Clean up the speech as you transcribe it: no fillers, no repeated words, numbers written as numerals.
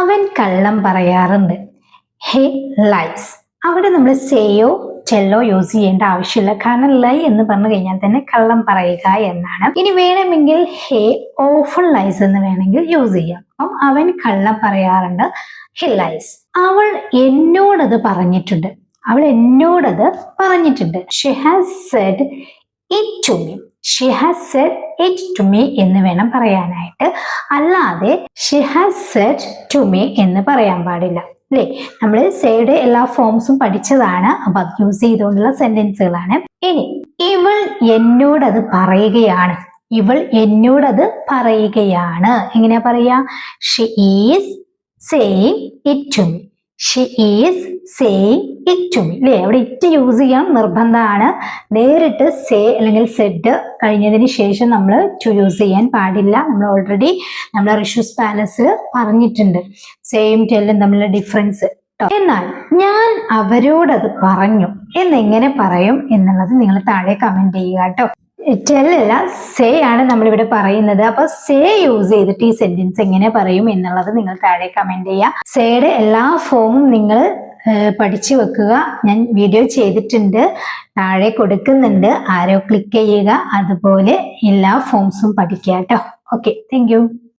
അവൻ കള്ളം പറയാറുണ്ട്. He lies. അവിടെ നമ്മൾ സേയോ ടെല്ലോ യൂസ് ചെയ്യേണ്ട ആവശ്യമില്ല. കാരണം ലൈ എന്ന് പറഞ്ഞു കഴിഞ്ഞാൽ തന്നെ കള്ളം പറയുക എന്നാണ്. ഇനി വേണമെങ്കിൽ ഹേ ഓഫൺ ലൈസ് എന്ന് വേണമെങ്കിൽ യൂസ് ചെയ്യാം. അപ്പം അവൻ കള്ളം പറയാറുണ്ട്. He lies. അവൾ എന്നോടത് പറഞ്ഞിട്ടുണ്ട്. അവൾ എന്നോടത് പറഞ്ഞിട്ടുണ്ട്. She has said it to me. She has said it to me എന്ന് വേണം പറയാനായിട്ട്. അല്ലാതെ she has said to me എന്ന് പറയാൻ പാടില്ല. അല്ലേ? നമ്മൾ സേയുടെ എല്ലാ ഫോംസും പഠിച്ചതാണ്. അപ്പൊ അത് യൂസ് ചെയ്തുകൊണ്ടുള്ള സെന്റൻസുകളാണ്. ഇനി ഇവൾ എന്നോടത് പറയുകയാണ്. ഇവൾ എന്നോടത് പറയുകയാണ്. എങ്ങനെയാ പറയാ? She is saying it to me. She is saying it to me. അല്ലേ? അവിടെ ഇറ്റ് യൂസ് ചെയ്യാൻ നിർബന്ധമാണ്. നേരിട്ട് സേ അല്ലെങ്കിൽ സെഡ് കഴിഞ്ഞതിന് ശേഷം നമ്മൾ ടു യൂസ് ചെയ്യാൻ പാടില്ല. നമ്മൾ ഓൾറെഡി നമ്മളെ റിഷ്യൂസ് പാലസിൽ പറഞ്ഞിട്ടുണ്ട് സേയും ടെല്ലും തമ്മിലുള്ള ഡിഫറൻസ്. എന്നാൽ ഞാൻ അവരോടത് പറഞ്ഞു എന്നെങ്ങനെ പറയും എന്നുള്ളത് നിങ്ങൾ താഴെ കമന്റ് ചെയ്യുക കേട്ടോ. ടെല്ലല്ല, സേ ആണ് നമ്മളിവിടെ പറയുന്നത്. അപ്പൊ സേ യൂസ് ചെയ്തിട്ട് ഈ സെന്റൻസ് എങ്ങനെ പറയും എന്നുള്ളത് നിങ്ങൾ താഴെ കമന്റ് ചെയ്യുക. സേയുടെ എല്ലാ ഫോമും നിങ്ങൾ പഠിച്ചു വെക്കുക. ഞാൻ വീഡിയോ ചെയ്തിട്ടുണ്ട്, താഴെ കൊടുക്കുന്നുണ്ട്. ആരോ ക്ലിക്ക് ചെയ്യുക. അതുപോലെ എല്ലാ ഫോംസും പഠിക്കുക കേട്ടോ. Okay, thank you.